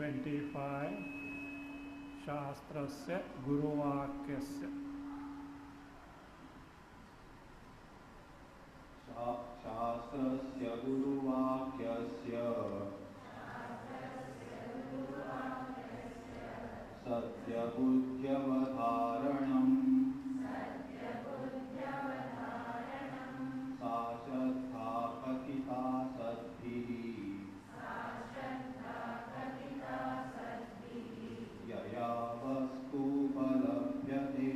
identify शास्त्रस्य गुरुवाक्यस्य. शास्त्रस्य गुरुवाक्यस्य सत्यबुद्ध्यवधारणम् सा श्रद्धा कथिता सद्भिः यया वस्तुपलभ्यते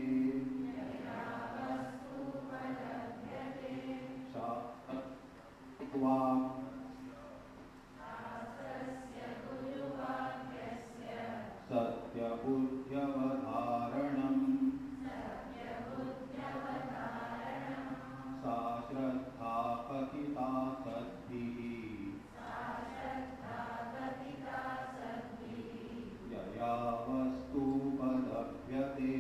सत्यबुद्ध्यवधारणम् सा श्रद्धा कथिता सद्भिः यया वस्तुपलभ्यते.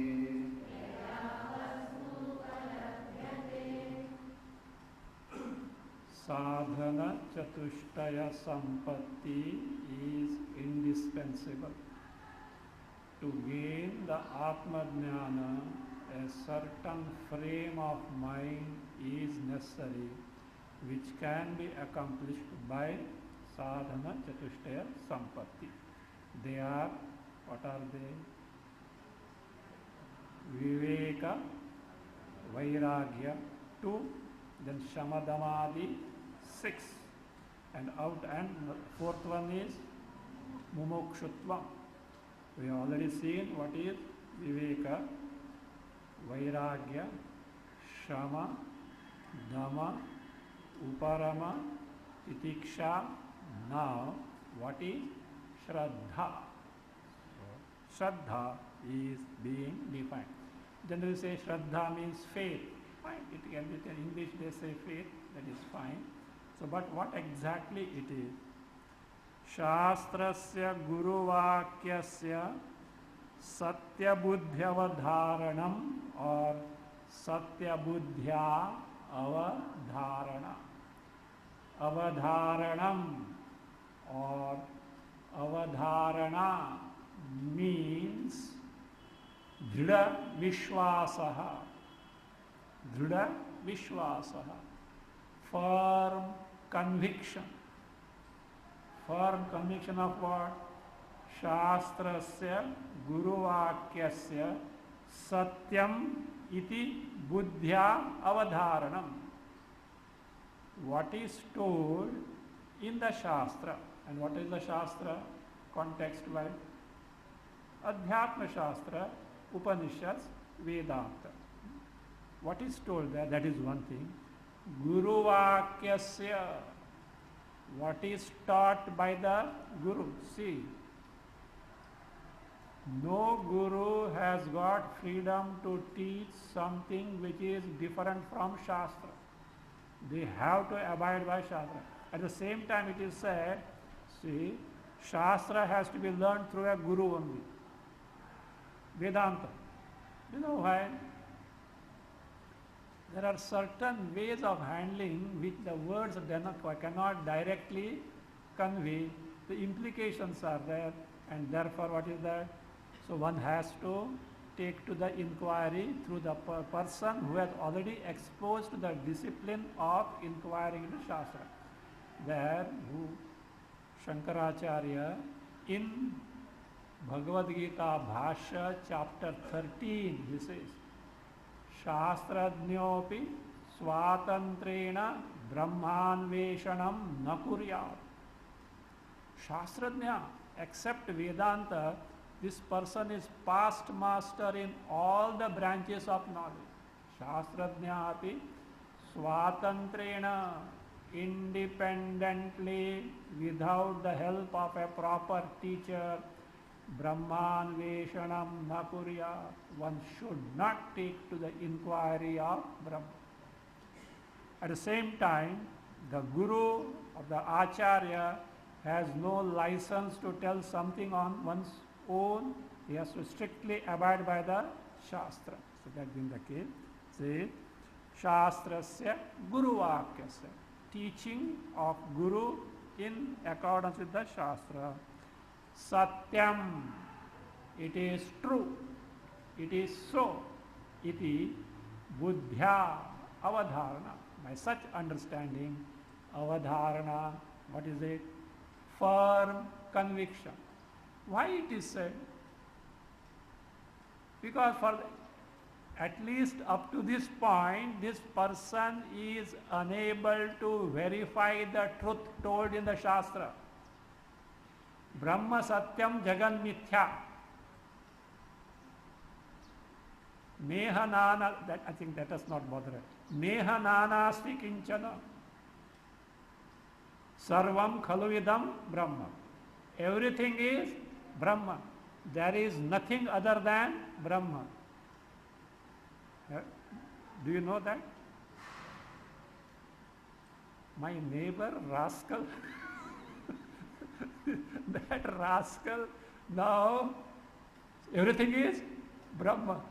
Sadhana Chatushtaya Sampatti is indispensable. To gain the Atma Jnana, a certain frame of mind is necessary, which can be accomplished by Sadhana Chatushtaya Sampatti. They are, what are they? Viveka, Vairagya, 2, then Shamadamadi, 6, and fourth one is Mumukshutva. We have already seen what is Viveka, Vairagya, Shama, Dhamma, Uparama, Titiksha. Now, what is Shraddha? Shraddha is being defined. Generally say Shraddha means faith. Fine, it can be in English they say faith, that is fine. So, but what exactly it is? Shastrasya Guruvakyasya Satyabuddhyavadharanam or Satyabuddhya Avadharana. Avadharanam or Avadharana means Dhrida Vishwasaha. Dhrida Vishwasaha. Firm conviction. Firm conviction of what? Shastrasya Guruvakyasya Satyam iti Buddhya Avadharanam. What is told in the Shastra. And what is the Shastra? Context wise. Adhyatma Shastra, Upanishads, Vedanta. What is told there? That is one thing. Guruvakyasya. What is taught by the Guru? See, no Guru has got freedom to teach something which is different from Shastra. They have to abide by Shastra. At the same time it is said, see, Shastra has to be learned through a Guru only. Vedanta. You know why? There are certain ways of handling which the words cannot directly convey. The implications are there, and therefore what is that? So one has to take to the inquiry through the person who has already exposed to the discipline of inquiring into Shastra. There, Shankaracharya in Bhagavad Gita Bhashya chapter 13, he says, Shastrajñopi swatantrena brahmanveshanam na kuryat. Shastrajña, except Vedanta, this person is past master in all the branches of knowledge. Shastrajña api swatantrena, independently, without the help of a proper teacher, Brahmanveshanam na kurya. One should not take to the inquiry of Brahman. At the same time, the Guru or the Acharya has no license to tell something on one's own. He has to strictly abide by the Shastra. So that being the case, say Shastrasya Guruvakyasya. Teaching of Guru in accordance with the Shastra. Satyam. It is true. It is so. Iti buddhya avadharana. By such understanding, avadharana, what is it? Firm conviction. Why it is said? Because for at least up to this point, this person is unable to verify the truth told in the Shastra. Brahma Satyam Jagan Mithya. Neha Nana, that I think that does not bother it. Neha Nanasti Kinchana. Sarvam Khaluvidam Brahma. Everything is Brahma. There is nothing other than Brahma. Do you know that? My neighbor, rascal, that rascal, now everything is Brahma.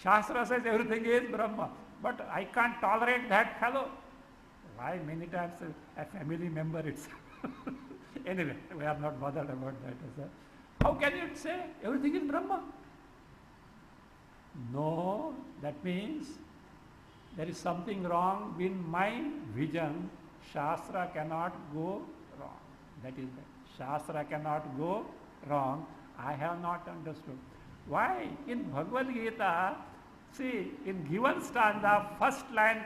Shastra says everything is Brahma. But I can't tolerate that fellow. Why? Many times a family member itself. Anyway, we are not bothered about that. How can you say everything is Brahma? No, that means there is something wrong in my vision. Shastra cannot go wrong. That is that. Shastra cannot go wrong. I have not understood. Why? In Bhagavad Gita, see, in given stanza, first line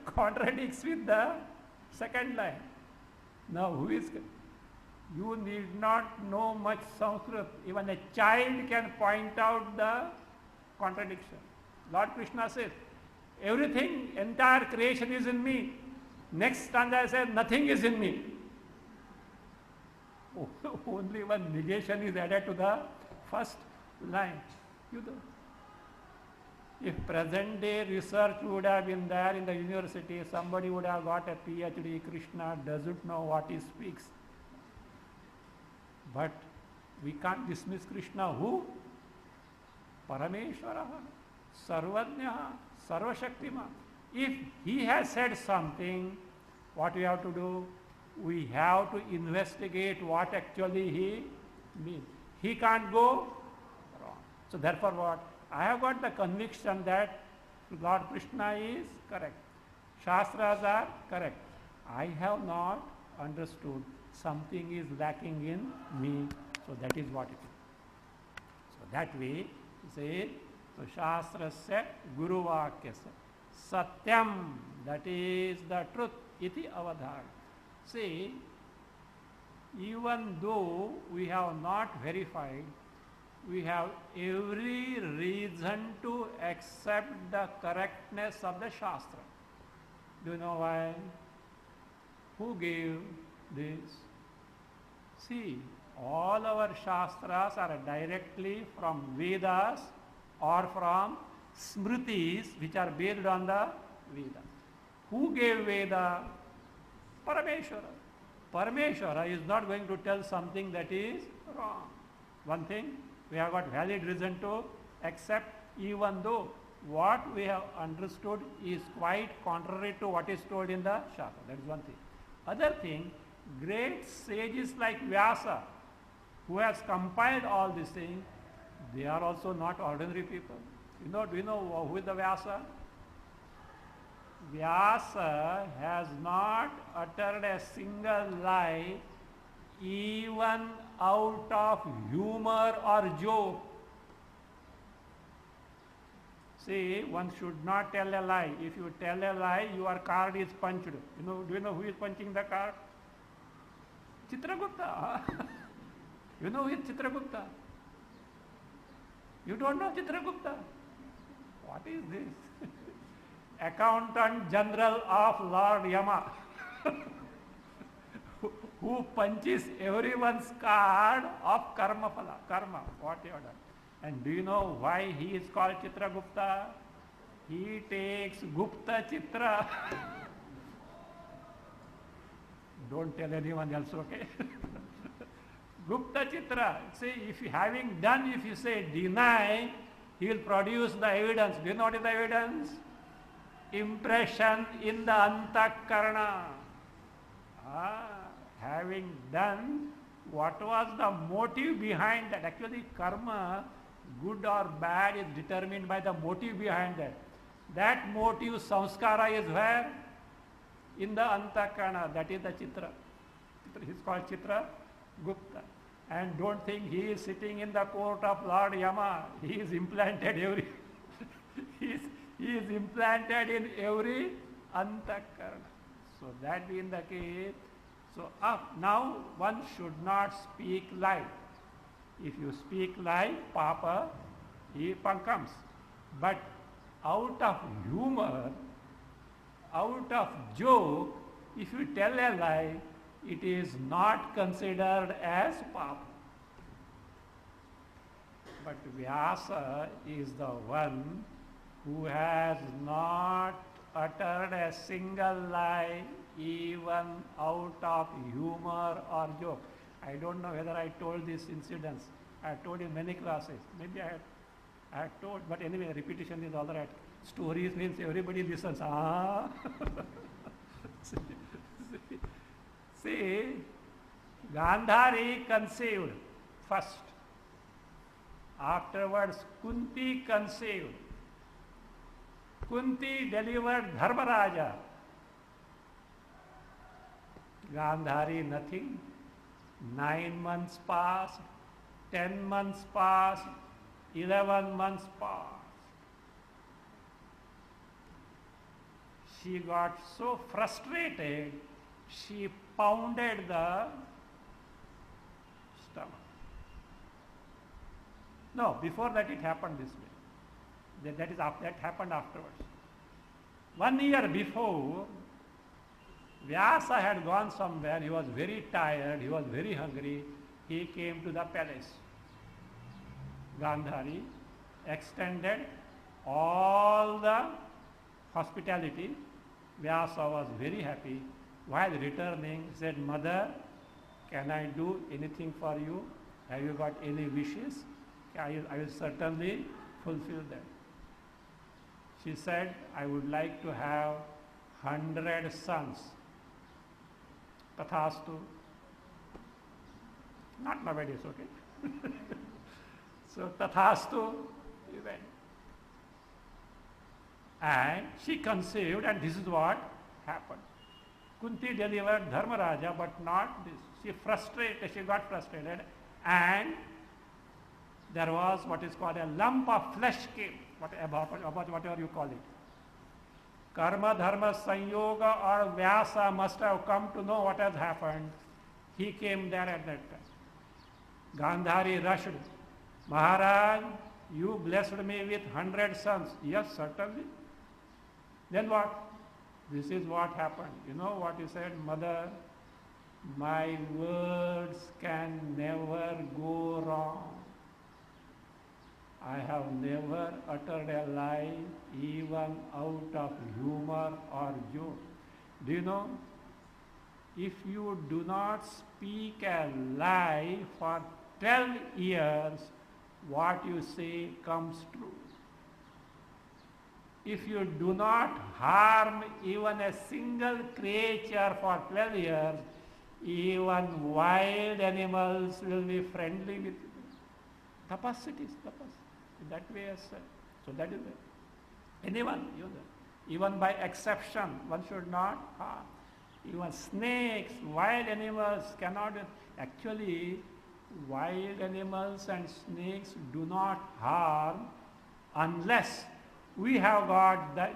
contradicts with the second line. Now, who is... You need not know much Sanskrit. Even a child can point out the contradiction. Lord Krishna says, everything, entire creation is in me. Next stanza says, nothing is in me. Only one negation is added to the first line. You know. If present day research would have been there in the university, somebody would have got a PhD. Krishna doesn't know what he speaks. But we can't dismiss Krishna. Who? Parameshwaraha, Sarvajnaha, Sarvashaktiman. If he has said something, what we have to do? We have to investigate what actually he means. He can't go wrong. So therefore what? I have got the conviction that Lord Krishna is correct. Shastras are correct. I have not understood. Something is lacking in me. So that is what it is. So that way, say, so Shastra said, Guru Vakyasya. Satyam, that is the truth, iti avadhar. See, even though we have not verified, we have every reason to accept the correctness of the Shastra. Do you know why? Who gave this? See, all our Shastras are directly from Vedas or from Smritis, which are based on the Vedas. Who gave Veda? Parameshwara. Parameshwara is not going to tell something that is wrong. One thing, we have got valid reason to accept, even though what we have understood is quite contrary to what is told in the Shastra. That is one thing. Other thing, great sages like Vyasa, who has compiled all these things, they are also not ordinary people. Do you know who is the Vyasa? Vyasa has not uttered a single lie, even out of humor or joke. See, one should not tell a lie. If you tell a lie, your card is punched. Do you know who is punching the card? Chitragupta. You know who is Chitragupta? You don't know Chitragupta? What is this? Accountant General of Lord Yama, who punches everyone's card of karma phala, karma, what you have done. And do you know why he is called Chitragupta? He takes Gupta Chitra. Don't tell anyone else, okay? Gupta Chitra. See, if you say deny, he will produce the evidence. Do you know what is the evidence? Impression in the antakarana. Having done What was the motive behind that? Actually, karma, good or bad, is determined by the motive behind that. That motive, samskara, is where? In the antakarana, that is the Chitra. He is called Chitra Gupta. And don't think he is sitting in the court of Lord Yama. He is implanted every he is implanted in every antakarana. So that being the case, so now one should not speak lie. If you speak lie, papa, he comes. But out of humor, out of joke, if you tell a lie, it is not considered as papa. But Vyasa is the one who has not uttered a single lie, even out of humor or joke. I don't know whether I told this incidents. I have told in many classes. Maybe I have told, but anyway, repetition is all right. Stories means everybody listens. Ah. See, Gandhari conceived first. Afterwards, Kunti conceived. Kunti delivered Dharmaraja. Gandhari nothing. 9 months passed, 10 months passed, 11 months passed. She got so frustrated, she pounded the stomach. No, before that it happened this way. That happened afterwards. 1 year before, Vyasa had gone somewhere, he was very tired, he was very hungry, he came to the palace. Gandhari extended all the hospitality. Vyasa was very happy. While returning, he said, Mother, can I do anything for you? Have you got any wishes? I will certainly fulfill them. She said, I would like to have 100 sons. Tathastu. Not nowadays, okay? So Tathastu, he went. And she conceived, and this is what happened. Kunti delivered Dharmaraja, but not this. She got frustrated, and there was what is called a lump of flesh came, whatever you call it. Karma, Dharma, Sanyoga or Vyasa must have come to know what has happened. He came there at that time. Gandhari rushed. Maharaj, you blessed me with 100 sons. Yes, certainly. Then what? This is what happened. You know what he said? Mother, my words can never go wrong. I have never uttered a lie, even out of humor or joke. Do you know? If you do not speak a lie for 12 years, what you say comes true. If you do not harm even a single creature for 12 years, even wild animals will be friendly with you. Tapas it is, tapas. That way as so that is it. Anyone, even by exception, one should not harm. Even snakes, wild animals cannot. Actually, wild animals and snakes do not harm unless we have got that.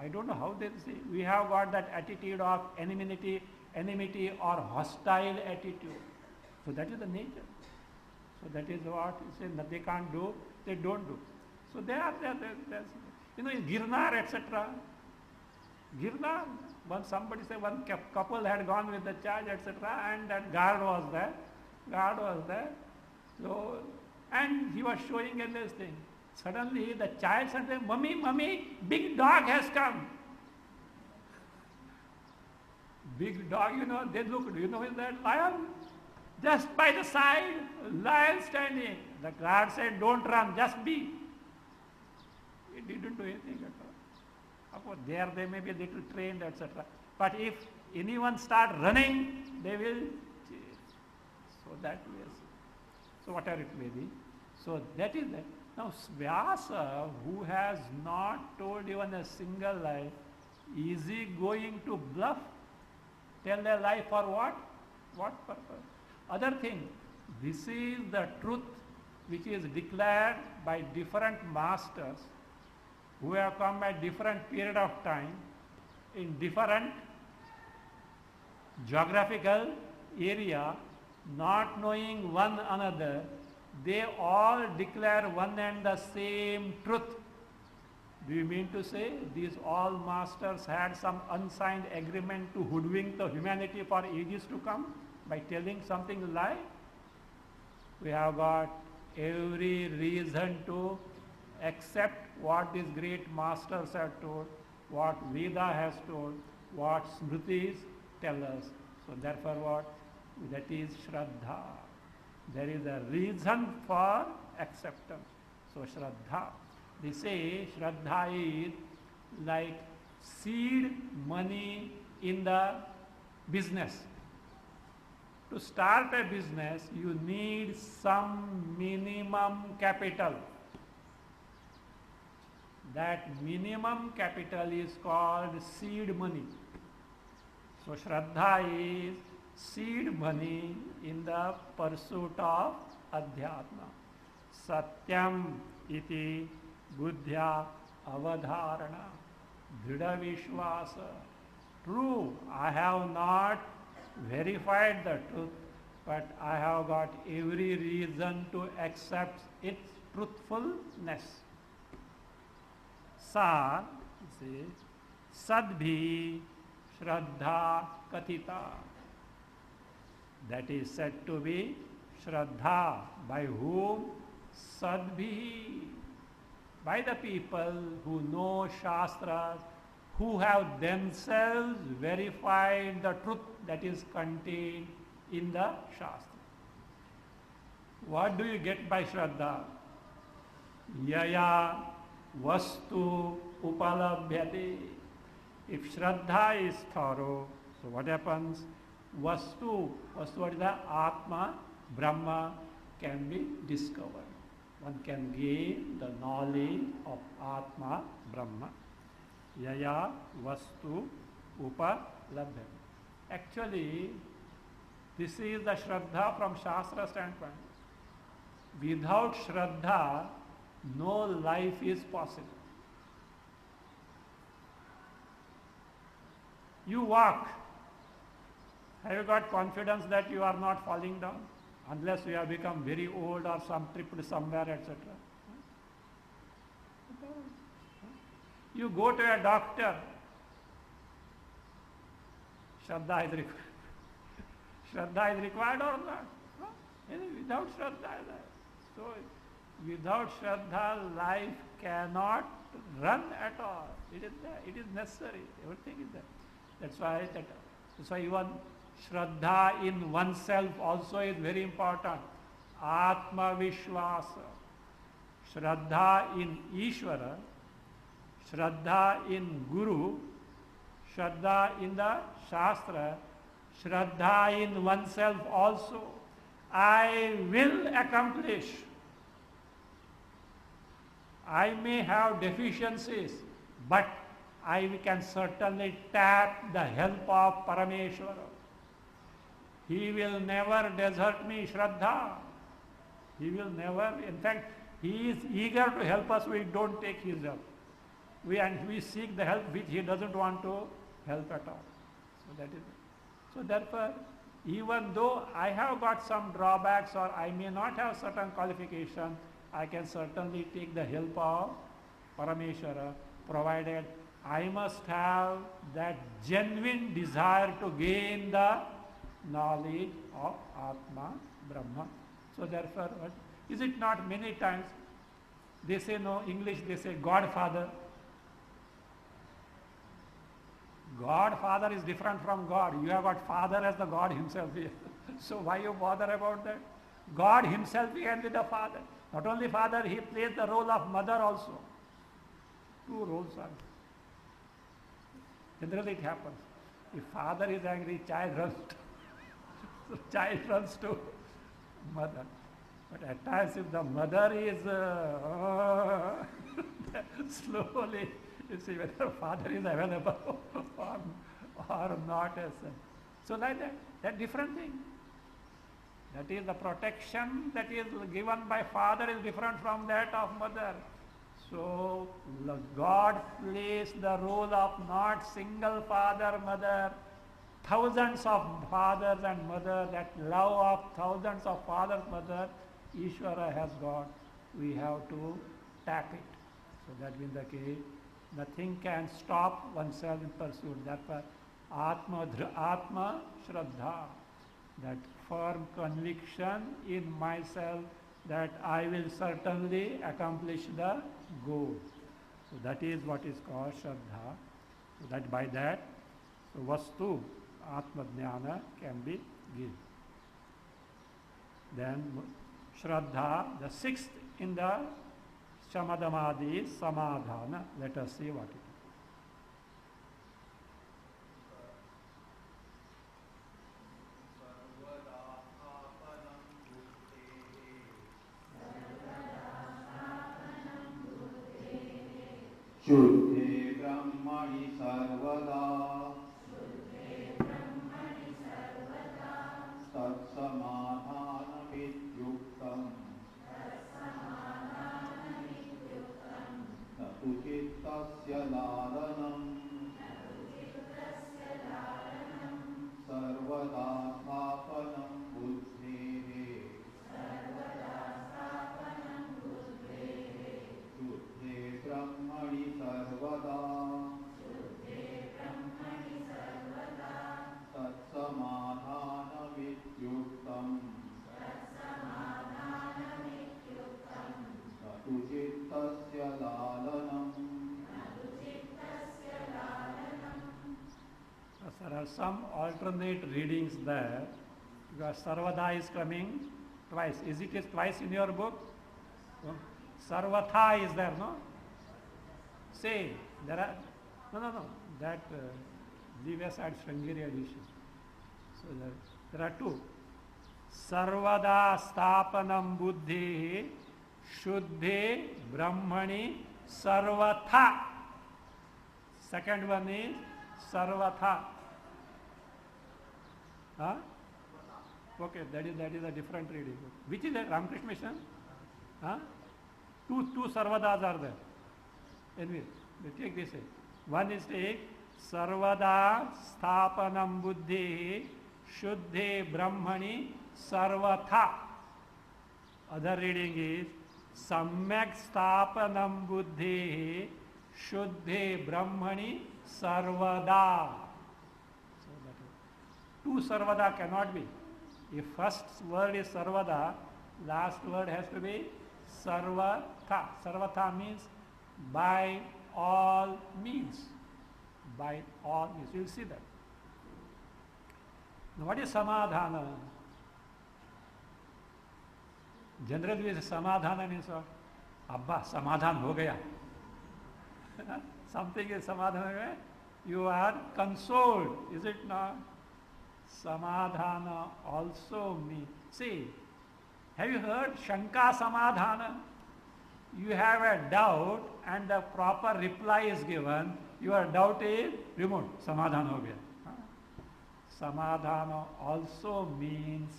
I don't know how they say. We have got that attitude of enmity or hostile attitude. So that is the nature. So that is what you say. They can't do. They don't do. So they are there. In Girnar, etc. Girnar, somebody said one couple had gone with the charge, etc. And that guard was there. So, and he was showing in this thing. Suddenly the child said, Mummy, big dog has come. Big dog, they looked, is that lion? Just by the side, lion standing. The guard said, don't run, just be. He didn't do anything at all. Of course, there they may be a little trained, etc. But if anyone start running, they will chase. So that way. So whatever it may be. So that is that. Now Vyasa, who has not told even a single lie, is he going to bluff? Tell a lie for what? What purpose? Other thing, this is the truth which is declared by different masters who have come at different period of time in different geographical area, not knowing one another. They all declare one and the same truth. Do you mean to say these all masters had some unsigned agreement to hoodwink the humanity for ages to come by telling something lie? We have got every reason to accept what these great masters have told, what Veda has told, what Smritis tell us. So therefore what? That is Shraddha. There is a reason for acceptance. So Shraddha. They say Shraddha is like seed money in the business. To start a business, you need some minimum capital. That minimum capital is called seed money. So Shraddha is seed money in the pursuit of Adhyatma. Satyam iti buddhya avadharana dhrida vishwasa. True, I have not verified the truth, but I have got every reason to accept its truthfulness. Sa, sadbhi shraddha kathita. That is said to be Shraddha. By whom? Sadbhi. By the people who know Shastras, who have themselves verified the truth that is contained in the Shastra. What do you get by Shraddha? Yaya vastu upalabhyate. If Shraddha is thorough, so what happens? Vastu, what is the Atma, Brahma can be discovered. One can gain the knowledge of Atma, Brahma. Yaya vastu upalabhyate. Actually, this is the Shraddha from Shastra standpoint. Without Shraddha, no life is possible. You walk. Have you got confidence that you are not falling down? Unless you have become very old or some tripped somewhere, etc. You go to a doctor. Shraddha is required. Shraddha is required or not? No? Without Shraddha. So, without Shraddha, life cannot run at all. It is there. It is necessary. Everything is there. That's why even Shraddha in oneself also is very important. Atma Vishwasa. Shraddha in Ishvara, Shraddha in Guru, Shraddha in the Shastra, Shraddha in oneself also. I will accomplish. I may have deficiencies, but I can certainly tap the help of Parameshwara. He will never desert me, Shraddha. He will never, in fact, he is eager to help us, we don't take his help. We seek the help which he doesn't want to help at all. So that is it. So therefore, even though I have got some drawbacks or I may not have certain qualification, I can certainly take the help of Parameshwara, provided I must have that genuine desire to gain the knowledge of Atma, Brahma. So therefore, what? Is it not many times they say no, English they say Godfather. Godfather is different from God. You have got Father as the God himself here. So why you bother about that? God himself can be the Father. Not only Father, he plays the role of Mother also. Two roles are. Generally it happens. If father is angry, child runs to mother. But at times if the mother is slowly, you see whether father is available or not. So like that different thing. That is the protection that is given by father is different from that of mother. So God plays the role of not single father, mother, thousands of fathers and mothers, that love of thousands of fathers, mother, Ishvara has got. We have to tap it. So that being the case, nothing can stop oneself in pursuit. Therefore, Atma Shraddha, that firm conviction in myself that I will certainly accomplish the goal. So that is what is called Shraddha. So that by that, so Vastu, Atma Jnana can be given. Then Shraddha, the sixth in the Shamadamadi is Samadhana. Let us see what it is. शुद्धे ब्रह्मणि सर्वदा तत्समाधानमित्युक्तम् न तु चित्तस्य लालनम् सर्वदा स्थापनं बुद्धेः शुद्धे ब्रह्मणि सर्वदा तत्समाधानमित्युक्तम् न तु चित्तस्य लालनम्. There are some alternate readings there, because Sarvada is coming twice. Is it twice in your book? Sarvatha is there, no? Say, there are, no, that leave aside Sringeri edition. So there are two. Sarvada Stapanam Buddhi Shuddhe Brahmani Sarvatha. Second one is Sarvatha. Huh? Okay, that is a different reading. Which is that? Ramakrishna Mission? Huh? Two Sarvadas are there. Anyway, take this. One is take Sarvada Sthapanam Buddhi Shuddhe Brahmani Sarvatha. Other reading is Samyak Sthapanam Buddhi Shuddhe Brahmani Sarvada. So that is, two Sarvada cannot be. If first word is Sarvada, last word has to be Sarvatha. Sarvatha means by all means. By all means. You will see that. Now what is Samadhana? Generally Samadhana means what? Abba, Samadhan ho gaya. Something is Samadhana. You are consoled, is it not? Samadhana also means. See, have you heard Shanka Samadhana? You have a doubt and the proper reply is given. Your doubt is removed. Samadhana ho gaya. Samadhana also means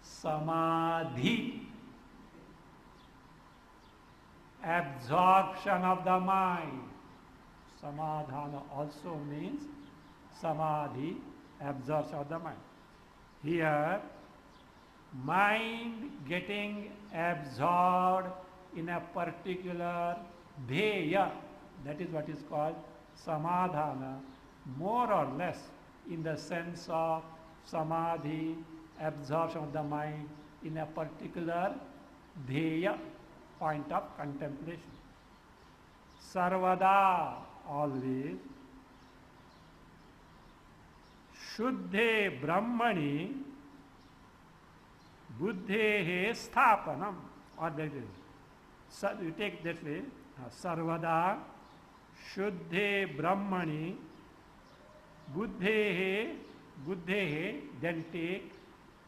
Samadhi. Absorption of the mind. Samadhana also means Samadhi, absorption of the mind. Here, mind getting absorbed in a particular dheya, that is what is called Samadhana, more or less in the sense of Samadhi, absorption of the mind in a particular dheya, point of contemplation. Sarvada, always. Shuddhe Brahmani Buddhehe Sthapanam. Or that is. So you take that way. Sarvada Shuddhe Brahmani Buddhehe, then take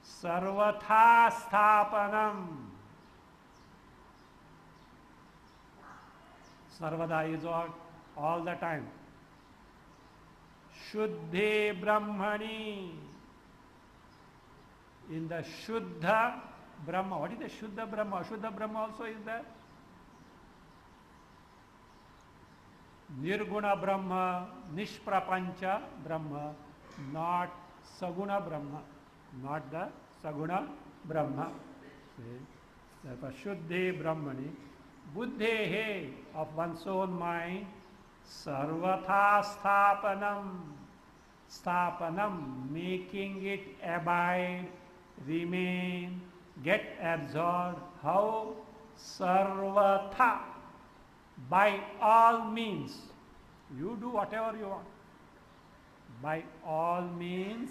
Sarvatha sthapanam. Sarvada is all the time. Shuddhe Brahmani. In the Shuddha Brahma. What is the Shuddha Brahma? Shuddha Brahma also is there. Nirguna Brahma, Nishprapancha Brahma, not Saguna Brahma, not the Saguna Brahma. Therefore, Shuddhe Brahmani, Buddhehe, of one's own mind, Sarvatha Sthapanam, Sthapanam, making it abide, remain, get absorbed. How? Sarvatha. By all means, you do whatever you want. By all means,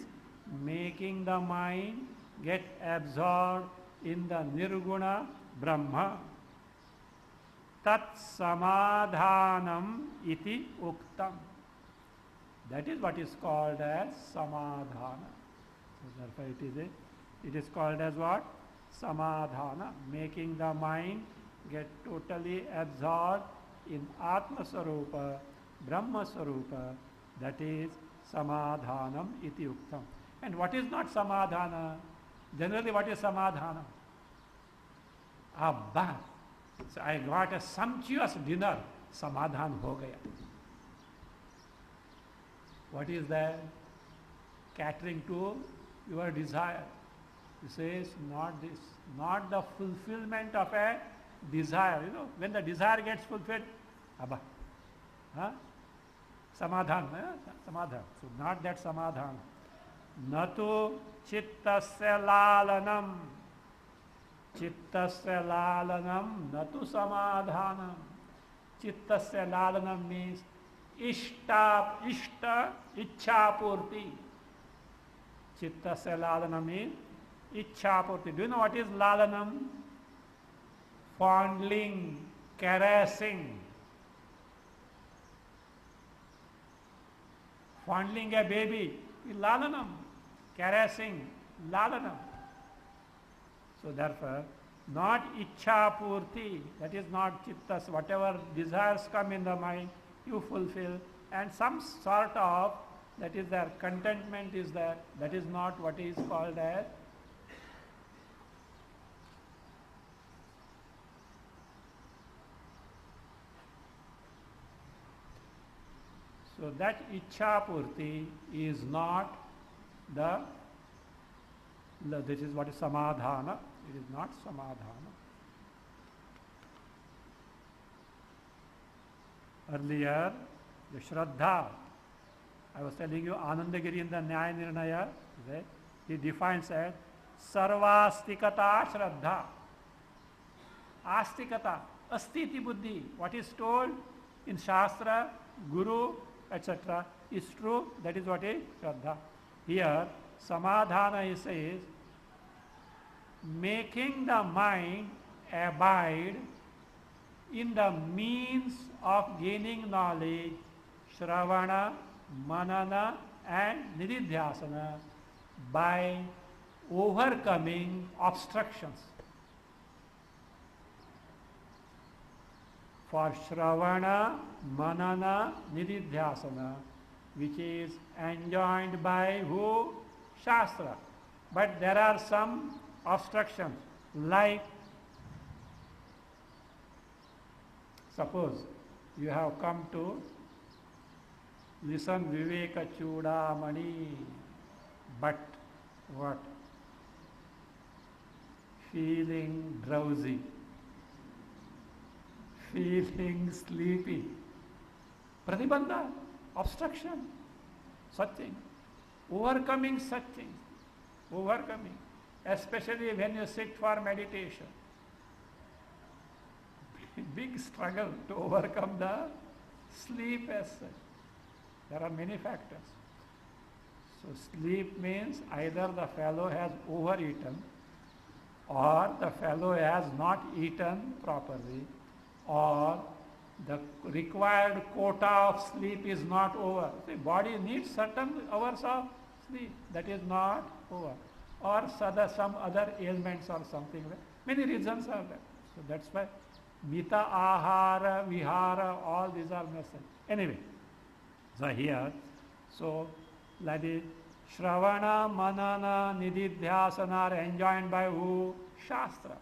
making the mind get absorbed in the Nirguna Brahma. Tat samadhanam iti uktam. That is what is called as samadhana. So therefore it is called as what? Samadhana, making the mind get totally absorbed in Atma Sarupa, Brahma Sarupa, that is Samadhanam iti uktam. And what is not Samadhana? Generally what is Samadhana? Abba, so I got a sumptuous dinner, Samadhan ho gaya. What is that? Catering to your desire. He says, not this, not the fulfillment of a desire. You know, when the desire gets fulfilled, Abba, huh? Samadhan, Samadhan. So not that Samadhan. Natu chittasya lalanam. Chittasya lalanam, natu samadhanam. Chittasya lalanam means ishta, ichha purti. Chittasya lalanam means ichha purti. Do you know what is lalanam? Fondling, caressing. Fondling a baby, lalanam. Caressing, lalanam. So therefore, not ichha purti, that is not chittas, whatever desires come in the mind, you fulfill, and some sort of, that is there, contentment is there, that is not what is called as so that ichha purti is not this is what is samadhana, it is not samadhana. Earlier, the Shraddha, I was telling you, Anandagiri in the Nyaya Nirnaya, he defines as sarvastikata Shraddha. Astikata, astiti buddhi, what is told in Shastra, Guru, etc. is true, that is what is Shraddha. Here, Samadhana, he says, making the mind abide in the means of gaining knowledge, Shravana, Manana and Nididhyasana by overcoming obstructions. For Shravana, Manana, Nididhyasana, which is enjoined by who? Shastra. But there are some obstructions, like suppose you have come to listen Viveka Chudamani, but what? Feeling drowsy, feeling sleepy. Pratibandha, obstruction, such things. Overcoming such things. Overcoming. Especially when you sit for meditation. Big struggle to overcome the sleep as such. There are many factors. So sleep means either the fellow has overeaten or the fellow has not eaten properly, or the required quota of sleep is not over. The body needs certain hours of sleep. That is not over. or some other ailments or something. Many reasons are there. So that's why mita, ahara, vihara, all these are necessary. Anyway, so here, so like the Shravana, Manana, Nididhyasana are enjoined by who? Shastra.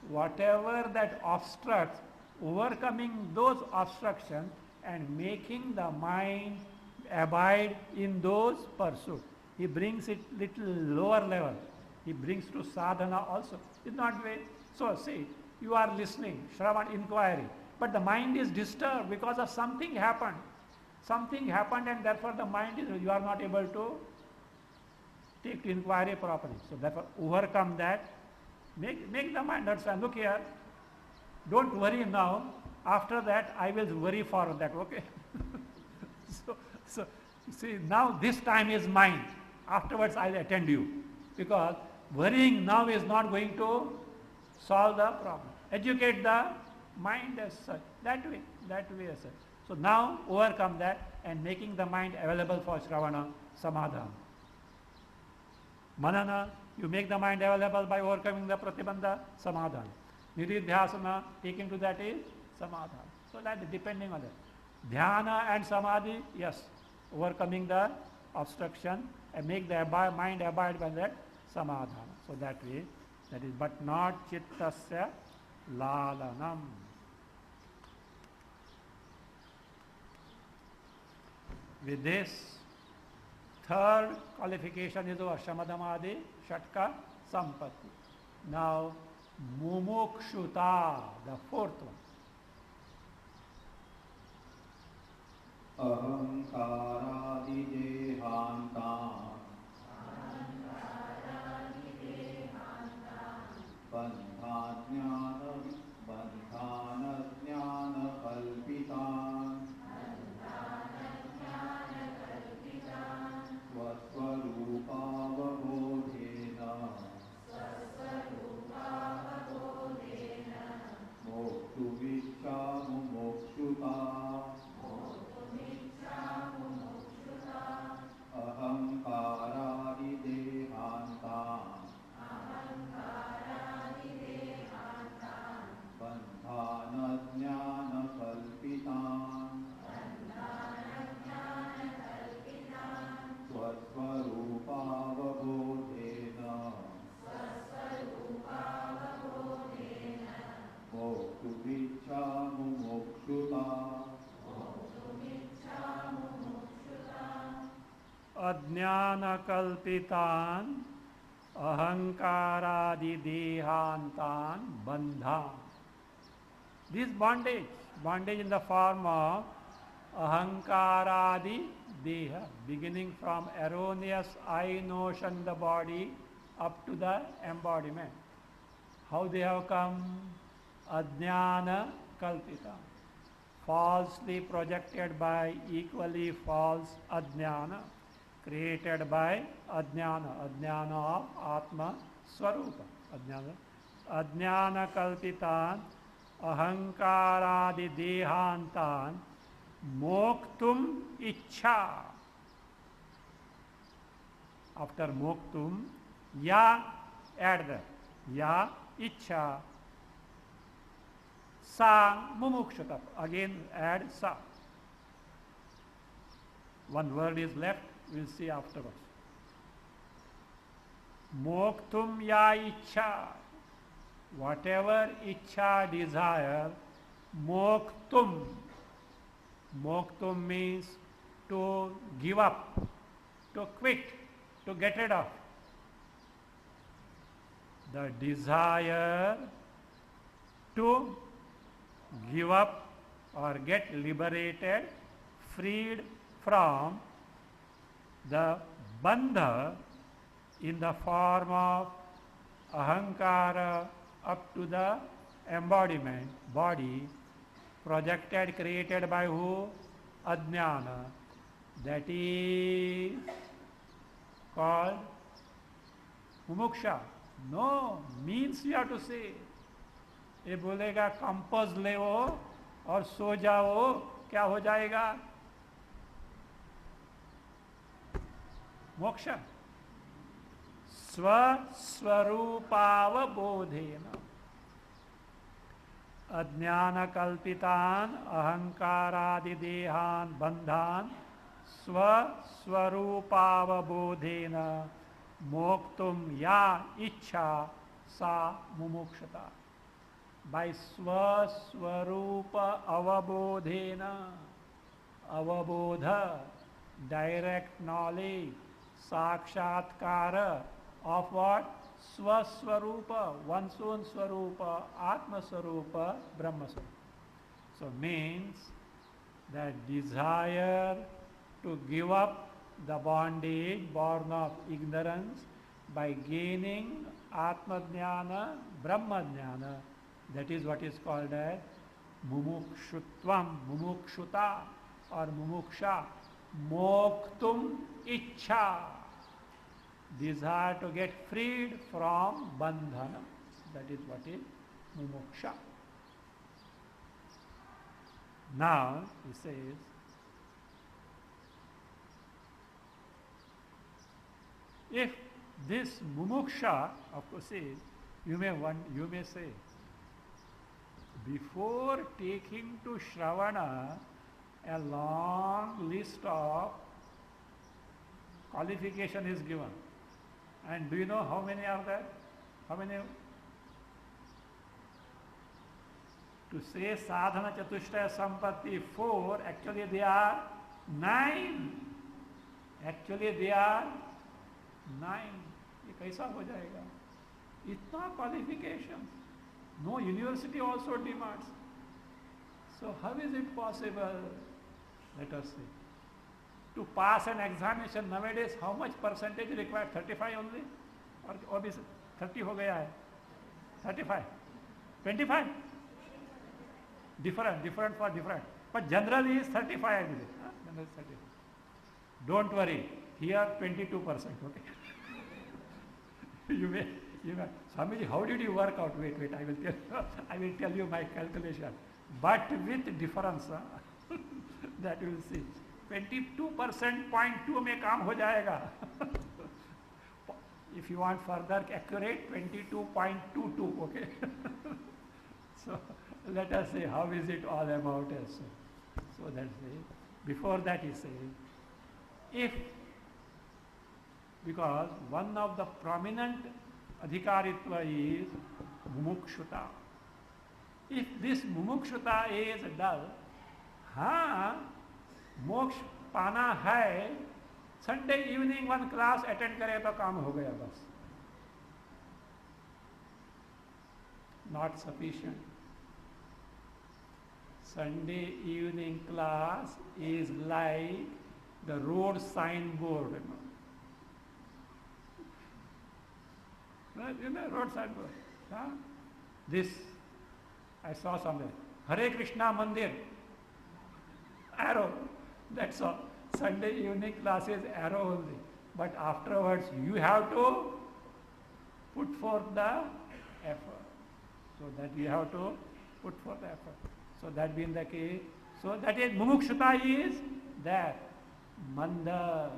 Whatever that obstructs, overcoming those obstructions and making the mind abide in those pursuits. He brings it little lower level. He brings to sadhana also. It's not way. So see, you are listening, Shravan, inquiry, but the mind is disturbed because of something happened. Something happened and therefore the mind is, you are not able to take to inquiry properly. So therefore overcome that, make the mind understand, look here, don't worry now, after that I will worry for that, okay? so see, now this time is mine, afterwards I will attend you, because worrying now is not going to solve the problem. Educate the mind as such, that way as such. So now overcome that and making the mind available for Shravana, Samadhana. Manana, you make the mind available by overcoming the Pratibandha, Samadhana. Nididhyasana, taking to that is Samadhana. So that depending on that. Dhyana and Samadhi, yes, overcoming the obstruction and make the mind abide by that Samadhana. So that way, that is, but not Chittasya Lalanam. With this, third qualification is over Shamadhamadi, Shatka, Sampatti. Now, Mumukshuta, the fourth one. Ahamkaradidehantam bandhanajnana-kalpitan Swaswarupavabodhena Moktuvichhamumukshuta Ahamkaradidehantam bandhanajnana-kalpitan Swaswarupavabodhena Moktuvichhamumukshuta Ajnana-kalpitan ahankaradi-dehantan bandhan. This bondage in the form of ahankaradi-deha, beginning from erroneous I notion the body up to the embodiment. How they have come? Ajnana-kalpitan, falsely projected by equally false ajnana, created by ajnana of Atma Swarupa. Ajnana kalpitan ahankaradi dehantan moktum ichha. After moktum, ya, add the ya, ichha, sa, mumukshata. Again add sa. One word is left, we'll see afterwards. Moktum ya ichha. Whatever ichha, desire, moktum. Moktum means to give up, to quit, to get rid of. The desire to give up or get liberated, freed from the bandha in the form of ahankara up to the embodiment, body, projected, created by who? Ajnana. That is called mumuksha. No, means you have to say. ये बोलेगा compass ले और सो जाओ, क्या हो जाएगा? मोक्ष. स्वस्वरूपावबोधेन अज्ञान कल्पितान अहंकारादिदेहान बंधान स्वस्वरूपावबोधेन मोक्तुम या इच्छा सा मुमुक्षुता. By swaswarupa avabodhena, avabodha, direct knowledge, sakshatkara of what? Swaswarupa, one's own swarupa, atma swarupa, brahma swarupa. So means that desire to give up the bondage born of ignorance by gaining atma jnana, brahma jnana, that is what is called as mumukshutvam, mumukshuta or mumuksha. Moktum ichha, desire to get freed from bandhana. That is what is mumuksha. Now he says, if this mumuksha, of course, is, you may say, before taking to Shravana a long list of qualification is given. And do you know how many are there? How many? To say sadhana chatushtaya sampatti 4, actually they are 9. Actually they are 9. ये कैसा हो जाएगा? इतना qualification. No university also demands. So how is it possible? Let us see. To pass an examination nowadays, how much percentage required? 35 only? Or is 30 हो गया है? 35? 25? Different for different. But generally is 35, I believe. Generally is 35. Don't worry. Here 22%. Okay. You may. Swamiji, how did you work out? Wait, I will tell you my calculation. But with difference, that you will see. 22% 0.2 में काम हो जाएगा. If you want further accurate, 22.22, okay. So let us see how is it all about us. So that's it. Before that he says, if, because one of the prominent adhikaritva is mumukshuta. If this mumukshuta is dull, हाँ मोक्ष पाना है, Sunday evening one class attend करे तो काम हो गया बस. Not sufficient. Sunday evening class is like the road signboard. You know, road signboard. Huh? This I saw somewhere. Hare Krishna Mandir. Arrow. That's all. Sunday evening class is arrow only. But afterwards you have to put forth the effort. So that you have to put forth the effort. So that being the case. So that is mumukshuta is that manda,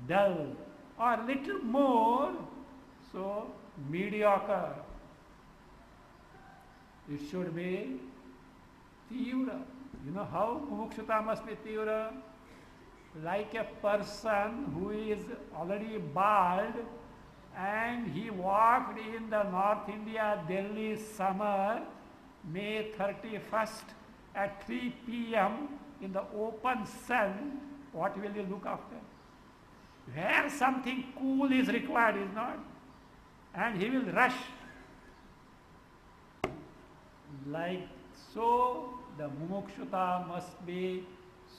dull, or little more, so mediocre. It should be tivra. You know how mumukshuta must be tivra? Like a person who is already bald and he walked in the North India, Delhi summer, May 31st at 3 p.m. in the open sun. What will you look after? Where something cool is required, is not? And he will rush. Like so, the mumukshuta must be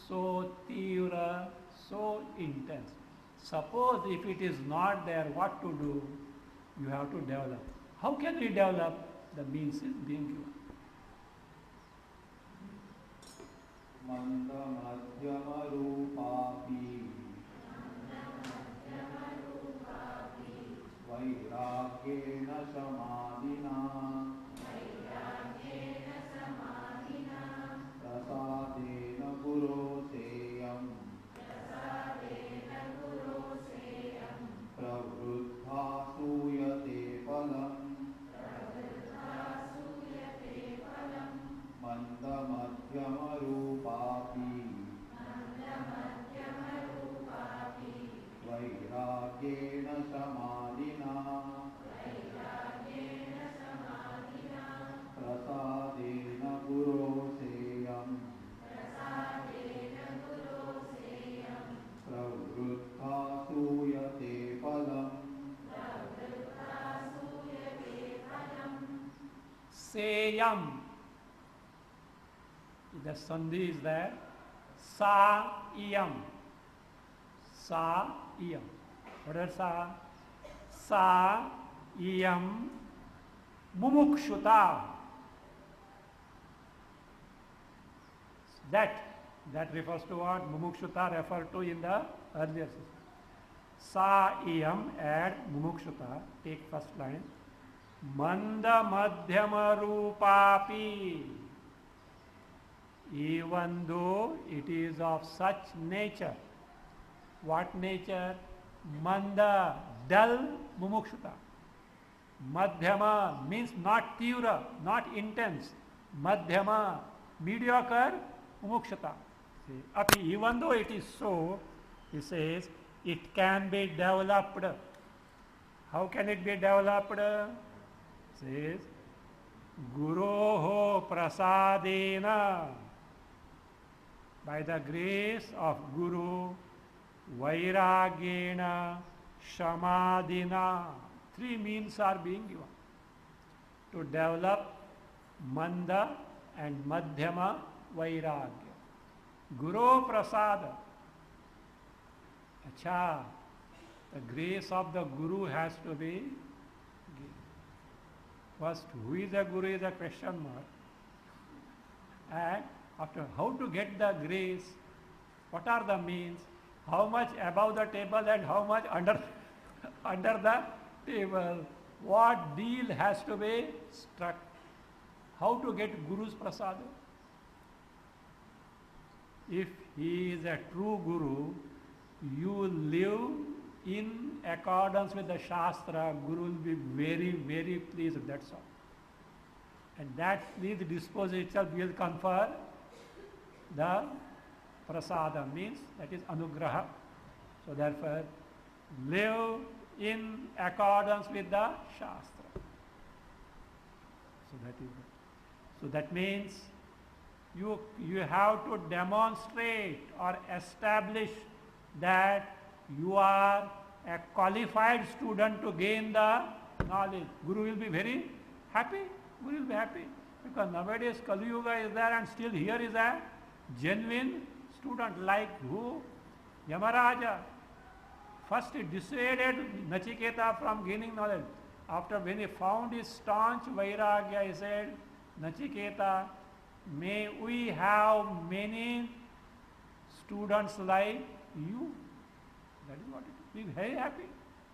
so tivra, so intense. Suppose if it is not there, what to do? You have to develop. How can we develop? The means is being given. Manda madhyama rupapi vairagyena samadhina prasadena guroseyam pravruddha Seyam. The sandhi is there. Sa iyam. Sa iyam. What is sa? Sa iyam mumukshuta. That refers to what mumukshuta referred to in the earlier system. Sa iyam, add mumukshuta, take first line. Manda madhyama rupapi. Even though it is of such nature. What nature? Manda, dull mumukshuta. Madhyama means not tivra, not intense. Madhyama, mediocre mumukshuta. Api, even though it is so, he says, it can be developed. How can it be developed? Says, Guroho prasadena. By the grace of Guru, Vairagena, Shamadina. Three means are being given to develop Manda and Madhyama Vairagya. Guru Prasada. Acha, the grace of the Guru has to be given. First, who is a Guru is a question mark. And after, how to get the grace, what are the means, how much above the table and how much under the table, what deal has to be struck, how to get Guru's prasad. If he is a true Guru, you live in accordance with the Shastra, Guru will be very, very pleased, that's all. And that pleased disposition itself will confer the prasada, means that is anugraha. So therefore, live in accordance with the Shastra. So that means you have to demonstrate or establish that you are a qualified student to gain the knowledge. Guru will be very happy. Guru will be happy. Because nowadays Kali Yuga is there and still here is a genuine student like who? Yamaraja. First he dissuaded Nachiketa from gaining knowledge. After when he found his staunch Vairagya, he said, Nachiketa, may we have many students like you. That is what it is. Be very happy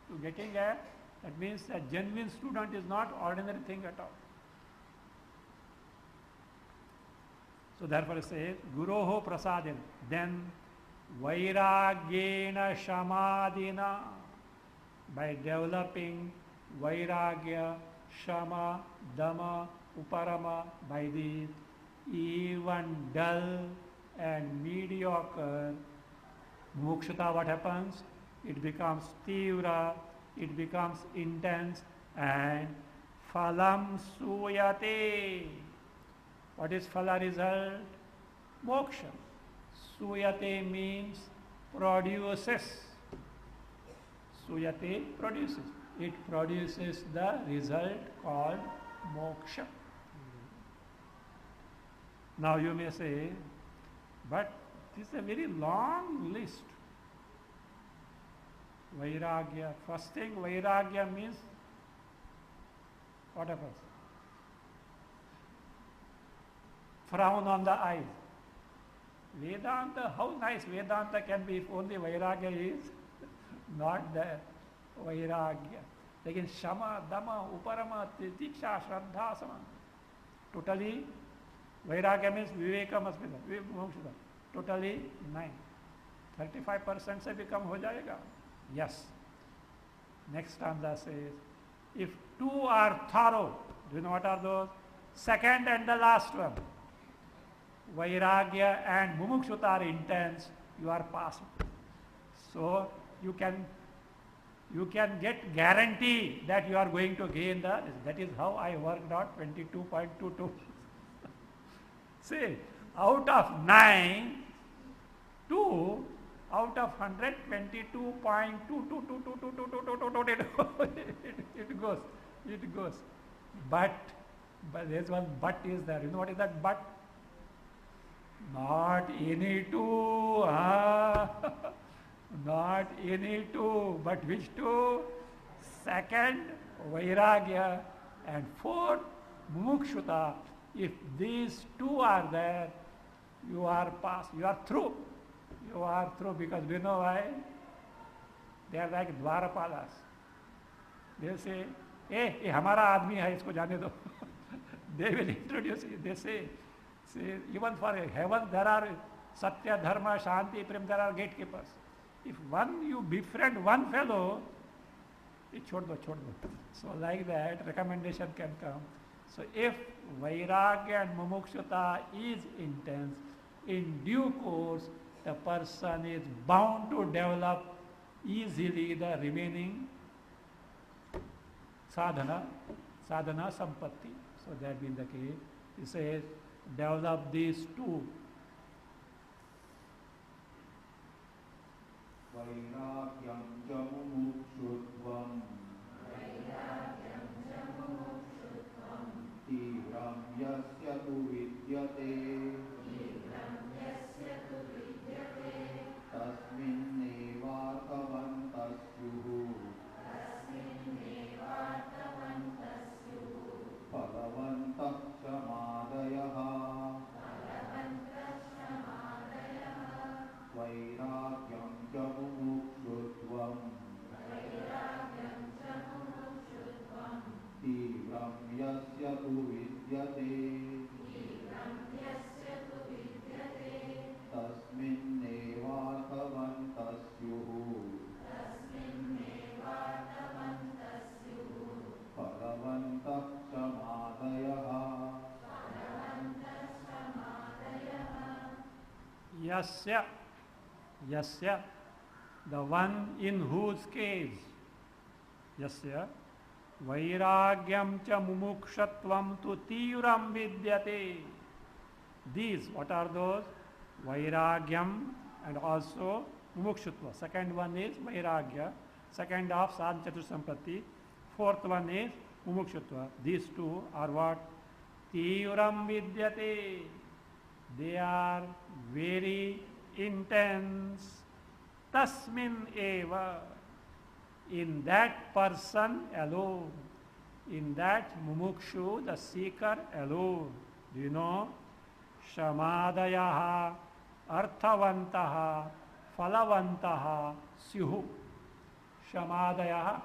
to getting a, that means a genuine student is not ordinary thing at all. So therefore it says, Guroho prasadin. Then Vairagyena Shamadina. By developing Vairagya, Shama, Dama, Uparama, by these, even dull and mediocre mukshata, what happens? It becomes tivra, it becomes intense, and phalam suyate. What is phala result? Moksha. Suyate means produces. Suyate produces. It produces the result called moksha. Now you may say, but this is a very long list. Vairagya. First thing, Vairagya means what happens? Frown on the eyes. Vedanta, how nice Vedanta can be if only Vairagya is not there. Vairagya. Again, Shama, Dama, Uparama, Tiksha, Shraddha, Sama. Totally, Vairagya means Viveka must be there. Totally 9. 35% से भी कम हो जाएगा. Yes. Next stanza says, if two are thorough, do you know what are those? Second and the last one. Vairagya and mumukshuta are intense, you are passed. So you can get guarantee that you are going to gain the, that is how I worked out 22.22. See, out of 9, 2 out of 100, 22.22222222, it goes. But But there's one but is there. You know what is that but? Not any two. Not any two. But which two? Second, Vairagya. And fourth, Mumukshuta. If these two are there, you are past, you are through. You are through because we know why? They are like Dwarapalas. They say, hey, ये हमारा आदमी है, इसको जाने दो. They will introduce it. They say, even for heaven there are Satya, Dharma, Shanti, Prem, there are gatekeepers. If you befriend one fellow, chhod do. So like that, recommendation can come. So if Vairagya and Mumukshata is intense, in due course, the person is bound to develop easily the remaining sadhana sampatti. So that being the case, he says, develop these two. Vairagyam ca mumukshutvam tīvram yasya tu vidyate tasminnevartavantasyuhu phalavantah samadayah vairagyam ca mumukshutvam tīvram yasya tu vidyate tasminnevartavantasyuhu phalavantah samadayah. Yasya, the one in whose case, Yasya, Vairagyam cha mumukshatvam tu tīvram vidyate. These, what are those? Vairagyam and also mumukshutva. Second one is Vairagya. Second of Sadhana Chatur Sampatti. Fourth one is mumukshutva. These two are what? Tīvram vidyate. They are very intense. Tasmin eva. In that person alone. In that mumukshu, the seeker alone. Do you know? Shamadayaha, arthavantaha, phalavantaha, syuhu. Shamadayaha,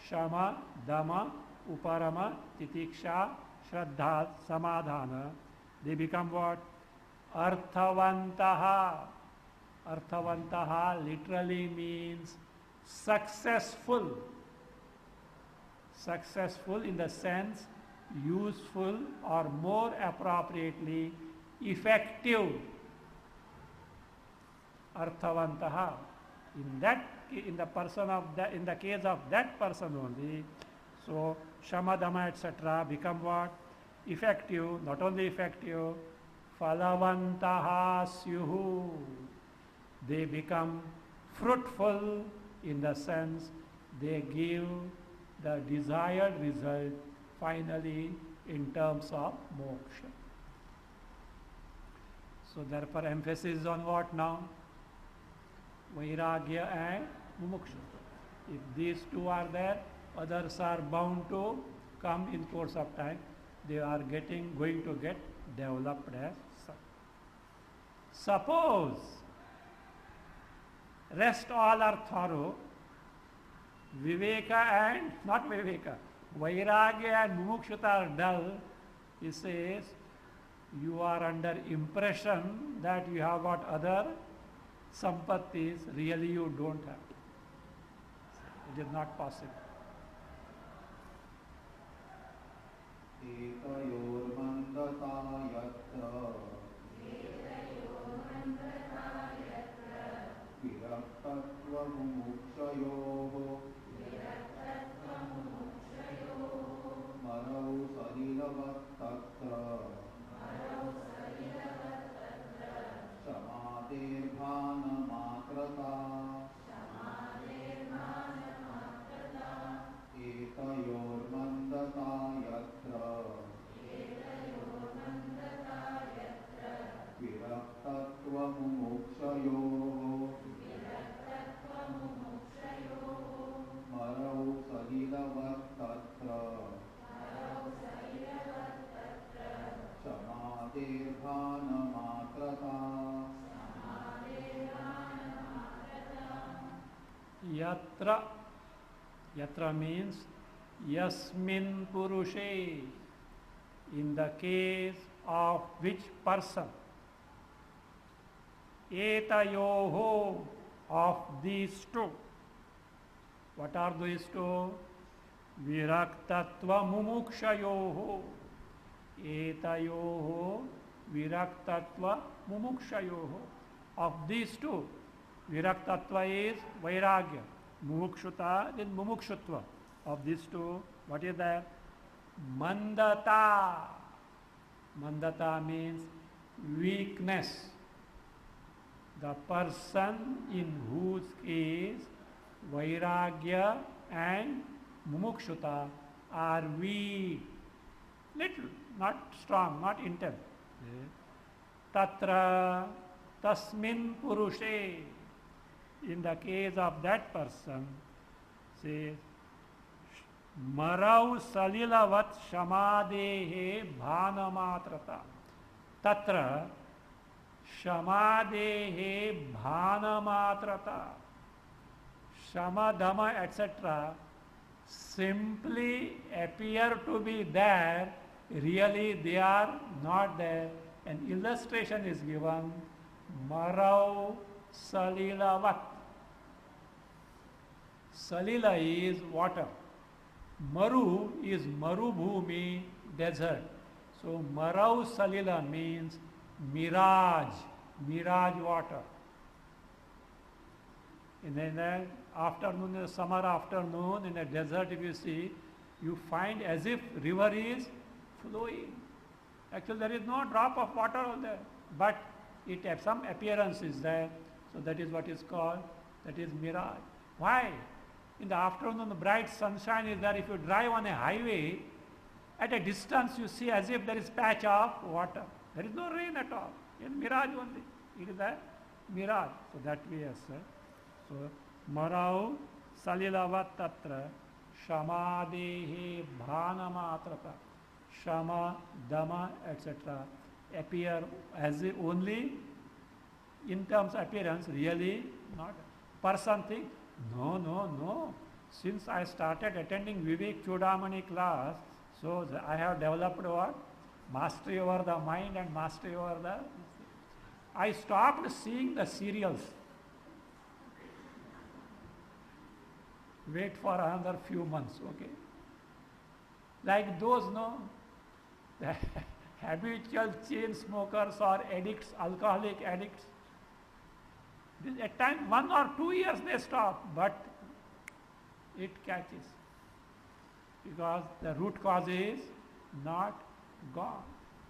shama, dama, uparama, titiksha, shraddha, samadhana. They become what? Arthavantaha. Arthavantaha literally means successful. Successful in the sense useful or more appropriately effective. Arthavantaha. In the person of that, in the case of that person only, so shamadama etc. become what? Effective. Not only effective, phalavantaha syuhu. They become fruitful in the sense they give the desired result finally in terms of moksha. So therefore emphasis on what now? Vairagya and mumuksha. If these two are there, others are bound to come in course of time. They are going to get developed as such. Suppose rest all are thorough, Viveka and not Viveka, Vairagya and Mumukshata are dull, he says, you are under impression that you have got other sampattis, really you don't have. It is not possible. yatra. Yatra means yasmin purushe. In the case of which person? Etayoho, of these two. What are these two? Viraktatva mumukshayoho. Etayoho viraktatva mumukshayoho. Of these two, viraktatva is vairagya, mumukshuta is mumukshutva. Of these two, what is that? Mandata. Mandata means weakness. The person in whose case vairagya and mumukshuta are weak, little, not strong, not intense. Tatra tasmin purushe. In the case of that person, says marau salilavat shamadehe bhanamatrata. Tatra shamadehe bhanamatrata. Shama, dhamma, etc. simply appear to be there, really they are not there. An illustration is given, marau salilavat. Salila is water. Maru is marubhumi, desert. So marau salila means mirage, mirage water. In the afternoon, in the summer afternoon, in a desert, if you see, you find as if river is flowing. Actually, there is no drop of water on there, but it has some appearance is there. So that is what is called, that is mirage. Why? In the afternoon, the bright sunshine is there. If you drive on a highway, at a distance you see as if there is patch of water. There is no rain at all. It's mirage only. It is a mirage. So that we have said. So, marau salilavat tatra shamadehe bhanamatrata. Shama, dhamma, etc. appear as if only in terms of appearance, really not. Person thinks, no. Since I started attending Vivek Chudamani class, so I have developed what? Mastery over the mind and mastery over the... I stopped seeing the serials. Wait for another few months, okay? Like those, no? The habitual chain smokers or addicts, alcoholic addicts. At times 1 or 2 years they stop, but it catches. Because the root cause is not gone.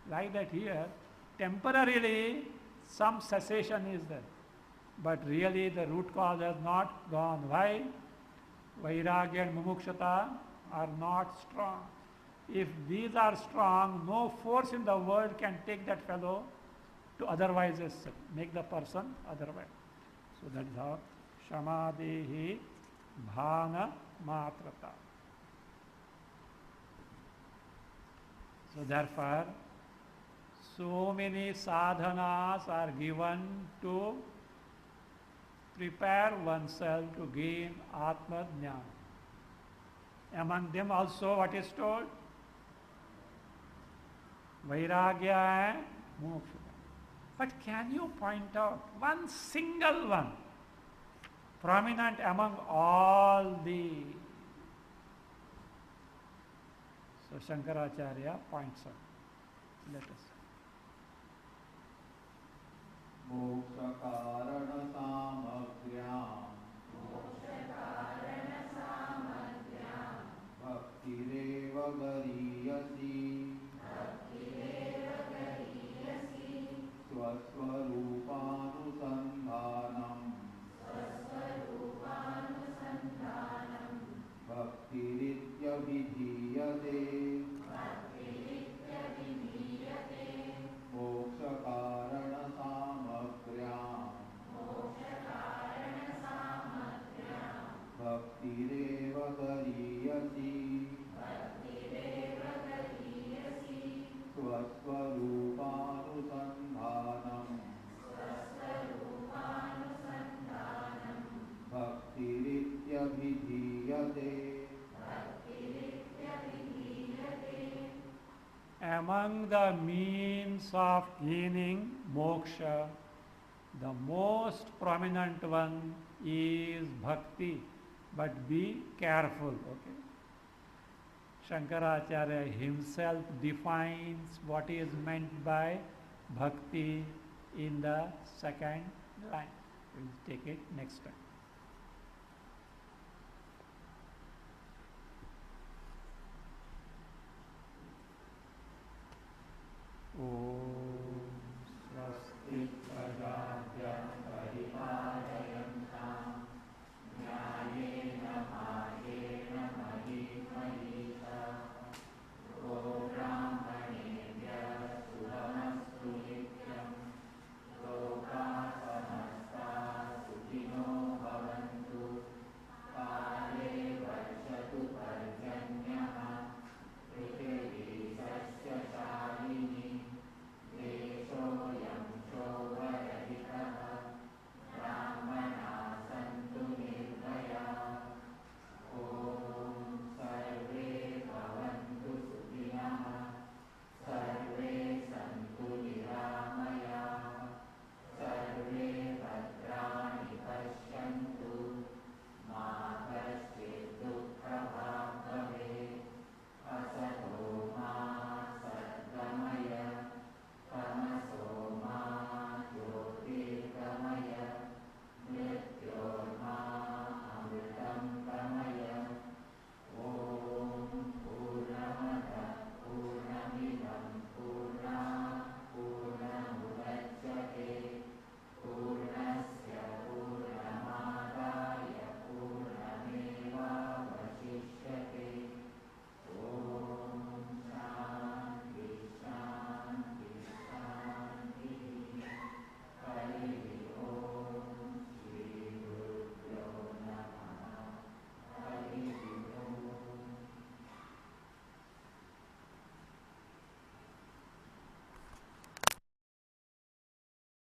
Like that here, temporarily some cessation is there. But really the root cause has not gone. Why? Vairagya and mumukshata are not strong. If these are strong, no force in the world can take that fellow to otherwise make the person otherwise. So that is how shamadehi bhana matrata. So therefore, so many sadhanas are given to prepare oneself to gain Atma Jnana. Among them also what is told? Vairagya and moksha. But can you point out one single one prominent among all the... So Shankaracharya points out. Let us. Moksha karana samagyam bhaktireva gariyasi swaswarupānusandhānam bhaktiritya vidhiyate moksha karana samagyam bhaktireva gariyasi swaswarupānusandhānam bhaktiritya among the means of gaining moksha, the most prominent one is bhakti, but be careful, okay? Shankaracharya himself defines what is meant by bhakti in the second line. We'll take it next time.